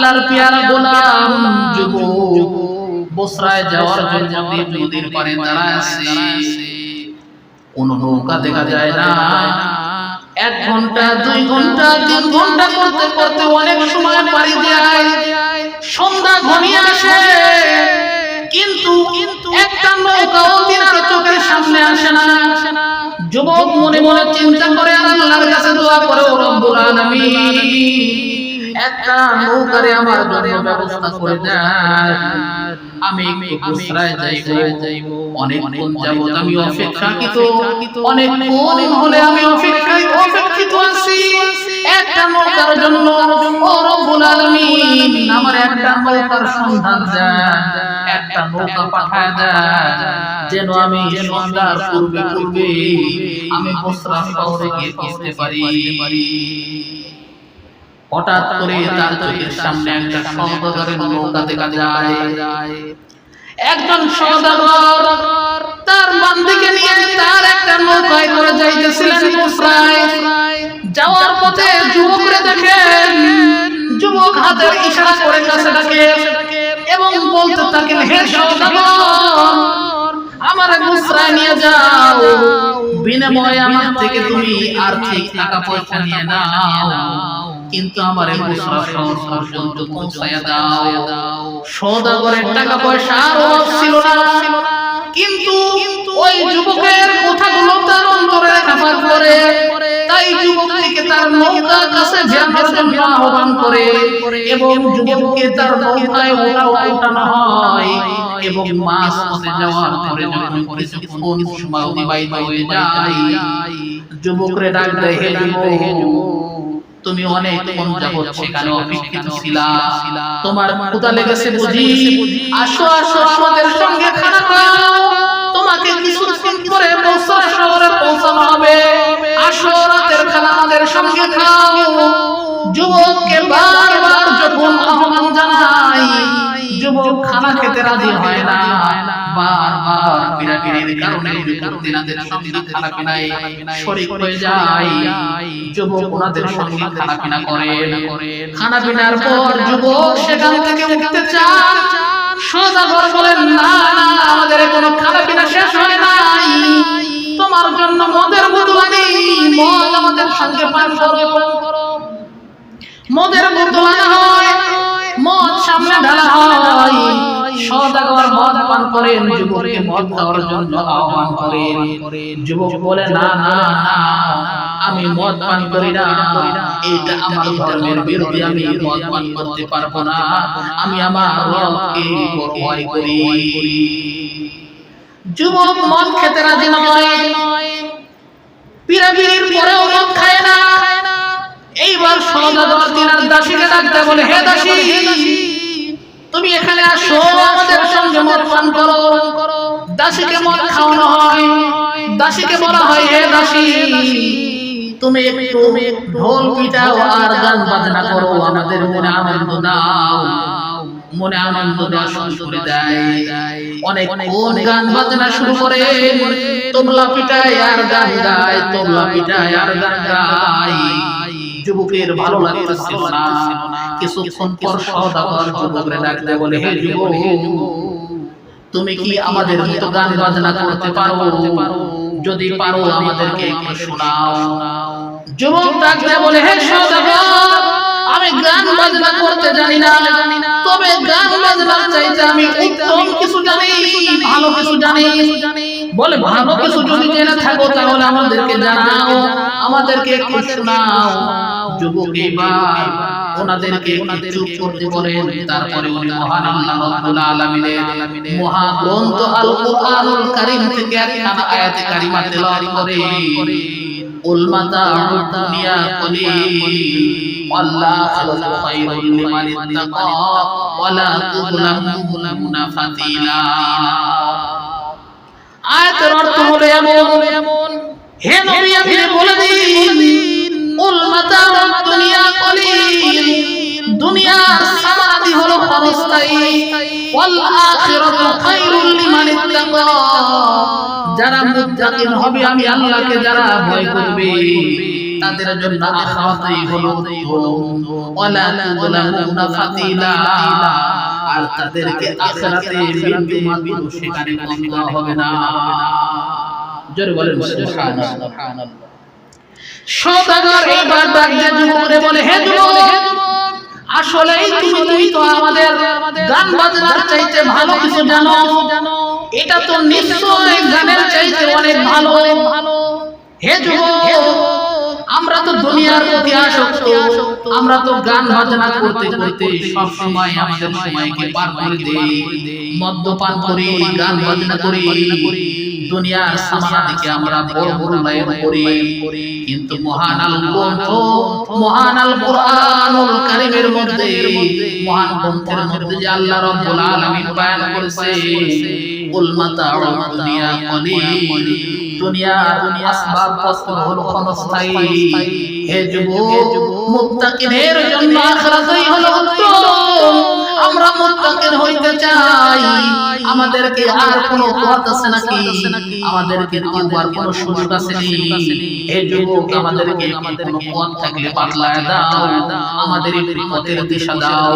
আল্লাহর পেয়ারা গোলাম যুবক বসরায় যাওয়ার জন্য নদীর পাড়ে দাঁড়ায় আছে। কোন নৌকা দেখা যায় না। 1 ঘন্টা 2 ঘন্টা 3 ঘন্টা করতে করতে অনেক সময় পাড়ি যায়। সন্ধ্যা ঘনিয়ে আসে, কিন্তু একটা নৌকাও তিনার চোখের সামনে আসে না। যুবক মনে মনে চিন্তা করে আর আল্লাহর কাছে দোয়া করে, ও রব্বুল আলামিন, একটা নৌকারে আমার জন্য ব্যবস্থা করে দেন। আমি একটু বসরায় যাইব। অনেকক্ষণ যাবত আমি অপেক্ষাকৃত, অনেকক্ষণ হলে আমি অপেক্ষিত আছি একটা নৌকার জন্য। ও রব্বুল আলামিন, আমার একটা নৌকার সন্ধান দেন, একটা নৌকা পাঠায় দেন, যেন আমি সন্ধ্যার পূর্বে আমি বসরা শহরে গিয়ে পৌঁছতে পারি। হঠাৎ করে তার চোখের সামনে একটা সওদাগরের নৌকা দেখা যায়। একজন সওদাগর তার বান্দিকে নিয়ে তার একটা নৌকায় করে যাইতেছিলেন বসরায়। যাওয়ার পথে যুবকরে দেখেন, যুবক হাতের ইশারা করে কাছে ডাকে এবং বলতে থাকেন, হে সওদাগর, আমারে বসরায় নিয়ে যাও, বিনিময়ে আমার থেকে তুমি আর্থিক টাকা পয়সা নিয়ে নাও, কিন্তু আমার বসরা শহর পর্যন্ত পৌঁছায়া দাও। সওদাগরের টাকা পয়সা আর অভাব ছিল না, কিন্তু ওই যুবকের কথাগুলো তার অন্তরে খাবার করে, তাই যুবককে তার নৌকার কাছে যাওয়ার জন্য আহ্বান করে এবং যুবককে তার নৌকায় ওঠানো হয় এবং মাছ পথে যাওয়ার পরে যখন কিছুক্ষণ সময় অতিবাহিত হয়ে যায়, যুবকরে ডাক দেয়, হে যুবক, তুমি অনেকক্ষণ যাবত সেখানে অপেক্ষিত ছিলা, তোমার ক্ষুধা লেগেছে বুঝি? আসো আসো, আমাদের সঙ্গে খানা খাও, তোমাকে কিছুক্ষণ পরে বসরা শহরে পৌঁছানো হবে, আসো, রাতের খানা আমাদের সঙ্গে খাও। যুবককে বারবার যখন আহ্বান জানাই, যুবক খানা খেতে রাজি হয় না। বারবার বিরাগের কারণে তিনাদের সঙ্গে খানা পিনায় শরীক হয়ে যায়। যুবক ওনাদের সঙ্গে খানা পিনা করেন। খানা পিনার পর যুবক সেখান থেকে উঠতে চান। সওদাগর বলেন, না, আমাদের কোনো খানা পিনা শেষ হয় নাই, তোমার জন্য মদের বোতল আনি, মদ আমাদের সঙ্গে পান করো। মদের বোতল আনা হয়, মদ সামনে ঢালা হয়। সওদাগর মদ পান করেন, যুবককে মদ খাওয়ার জন্য আহ্বান করেন। যুবক বলে, না না না, আমি মদ পান করি না, এটা আমার ধর্মের বিরুদ্ধে, আমি মদ পান করতে পারবো না, আমি আমার রবকে ভয় করি। যুবক মদ খেতে রাজি নয়, পিরাপিরির পরেও মদ খায় না। এইবার সওদাগর তিনার দাসীকে ডাকতে বলে, হে দাসী, তুমি এখানে আসো, আমাদের সঙ্গে মদ পান করো। দাসীকে মদ খাওয়ানো হয়। দাসীকে বলা হয়, হে দাসী, তুমি একটু ঢোল পিটাও আর গান বাজনা করো, আমাদের মনে আনন্দ দাও। মনে আনন্দ দেওয়া শুরু করে দেয়। অনেক গান বাজনা শুরু করে, তবলা পিটায় আর গান গায়, তবলা পিটায় আর গান গায়। যুবকের ভালো লাগতেছিল না। কিছুক্ষণ পর সওদাগর যুবকরে ডাকতে বলে, হে যুবক, তুমি কি আমাদের মতো গান বাজনা করতে পারো? যদি পারো আমাদেরকে একটু শোনাও। যুবক ডাকতে বলে, হে সওদাগর, আমি গান বাজনা করতে জানি না, তবে গান বাজনার চাইতে আমি উত্তম কিছু জানি, ভালো কিছু জানি। বলে, ভালো কিছু যদি জেনে থাকো তাহলে আমাদেরকে জানাও, আমাদেরকে একটু শোনাও। যুবক এবার ওনাদেরকে চুপ করতে বলেন। তারপরে উনি মহান আল্লাহ রাব্বুল আলামিনের মহাগ্রন্থ আল কুরআনুল কারীম থেকে একটা আয়াতে কারিমা তেলাওয়াত করে, উল মাতাউদ দুনিয়া কলিল ওয়াল্লাহু খায়রুল লিমান ইত্তাকা ওয়ালা তুযলামুনা ফাতিলা। আয়াতের অর্থ হলো এমন, হে নবী, আপনি বলে দিন, উল মাতাউদ দুনিয়া কলিল, দুনিয়ার সামাদি হলো ক্ষণস্থায়ী, ওয়াল আখিরাতু খায়রুল লিমান ইত্তাকা, যারা মুত্তাকিন হবে, আমি আল্লাহকে যারা ভয় করবে তাদের জন্য আখিরাতেই হলো ওয়ালা তুযলামুনা ফাতিলা আর তাদেরকে আখিরাতে বিন্দু মাত্র সেখানে কম দেওয়া হবে না জোরে বলেন সুবহানাল্লাহ সওদাগর এবার ডাকতে যুবকরে বলে হে যুবক আসলেই তুমি তো আমাদের গান বাজনার চাইতে ভালো কিছু জানো এটা তো নিশ্চয়ই গানের চাইতে অনেক ভালো হে যুবক আমরা তো দুনিয়ার প্রতি আসক্ত আমরা তো গান বাজনা করতে করতে সব সময় আমাদের সময়কে পার করে দেই মদ্যপান করি গান বাজনা করি দুনিয়ার সামানা থেকে আমরা বড় বড় লাইন করি কিন্তু মহান আল গ্রন্থ মহান আল কুরআনুল কারীমের মধ্যে মহান গ্রন্থের মধ্যে যে আল্লাহ রাব্বুল আলামিন বয়ান করেছে কুল মাতাউ দুনিয়া কলিল দুনিয়ার আসবাব পত্র হলো ক্ষণস্থায়ী হে যুবক মুত্তাকিনের জন্য আখিরাতই হলো উত্তম আমরা মুত্তাকিন হইতে চাই আমাদেরকে আর কোনো পথ আছে নাকি আমাদেরকে তওবার কোনো সুযোগ আছে নাকি হে যুবক আমাদেরকে কোনো পথ থাকলে বাতলায় দাও আমাদের এই পথের দিশা দাও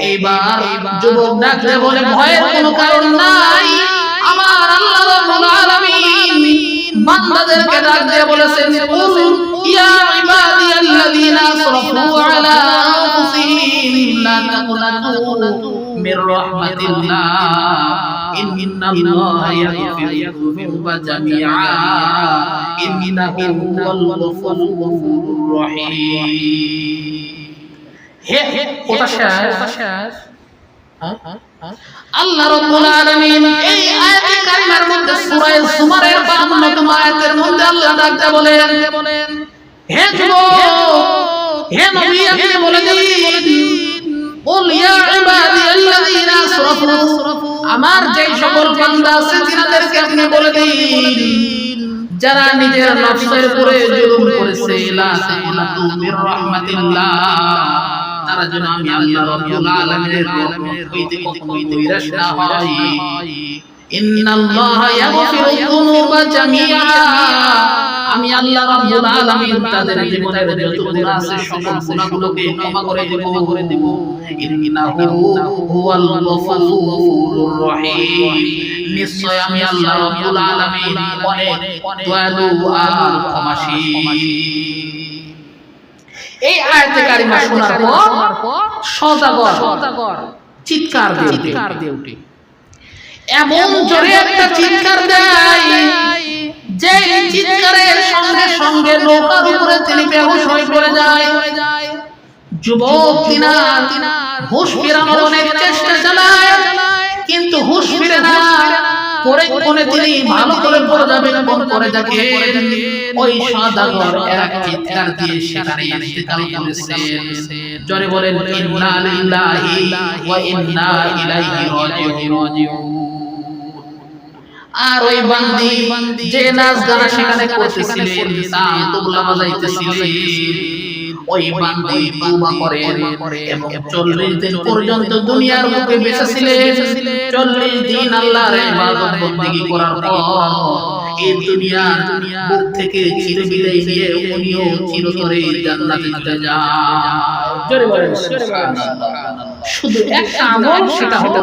এইবার যুবক ডাকলে বলে ভয়ের কোনো কারণ নাই আমার আল্লাহ রাব্বুল আলামিন বান্দাদেরকে ডাক দিয়ে বলেছেন কুল ইয়া ইবাদিয়াল্লাযীনা আসরাফু আলা আনফুসিহিম লা তাকুনাতু মির রাহমাতিল্লাহ ইন্নাল্লাহা ইয়াগফিরু যুনুবা জামিআ ইন্নাহু হুয়াল গফুরুর রহিম হে ওটা শেষ আল্লাহ রাব্বুল আলামিন এই আয়াতে কারিমার মধ্যে সূরা জুমারের 52তম আয়াতের মধ্যে আল্লাহ ডাকতে বলেন হে যুবক হে নবী আপনি বলে দিন কুল ইয়া ইবাদিয়াল্লাযীনা আসরাফু আমার যে সকল বান্দা আছে তাদেরকে আপনি বলে দিন যারা নিজের নফসের উপরে জুলুম করেছে লা তাকুনাতু মির রাহমাতিল্লাহ তারা যেন আমি আল্লাহ রাব্বুল আলামিনের রহমত হইতে কখনো নিরাশ না হয় ইন্নাল্লাহা ইয়াগফিরু যুনুবা জামিআ আমি আল্লাহ রাব্বুল আলামিন তাদের জীবনের যত গুনাহ আছে সকল গুনাহগুলোকে ক্ষমা করে দেব ইন্নাহু হুয়াল গফুরুর রহিম নিশ্চয় আমি আল্লাহ রাব্বুল আলামিন অনেক দয়ালু আর ক্ষমাশীল এই আয়াতে কারিমা শোনার পর সওদাগর চিৎকার দিয়ে উঠে এমন জোরে একটা চিৎকার দেয় যে চিৎকারের সঙ্গে সঙ্গে নৌকার উপরে তিনি বেহুশ হয়ে পড়ে যায় যুবক তিনার হুঁশ ফেরানোর অনেক চেষ্টা চালায় কিন্তু হুঁশ ফিরে না পরে কোনে তিনি ভালো করে পড়ে যাবেন কোন করে যাকে ওই সওদাগর এক চিৎকার দিয়ে সেখানে ইন্তেকাল করেছেন জোরে বলেন ইন্না লিল্লাহি ওয়া ইন্না ইলাইহি রাজিউন আর ওই বান্দি যে নাচ গান সেখানে করতেছিলেন তাম তবলা বাজাইতেছিলেন ওই বান্দি তওবা করেন এবং 40 দিন পর্যন্ত দুনিয়ার বুকে বেঁচে ছিলেন 40 দিন আল্লাহর ইবাদত বندگی করার পর এই দুনিয়ার বুক থেকে চিরবিদায় নিয়ে উনিও চিরতরে জান্নাতে চলে যান জোরে বলেন সুবহানাল্লাহ শুধু একটা আমল সেটা হলো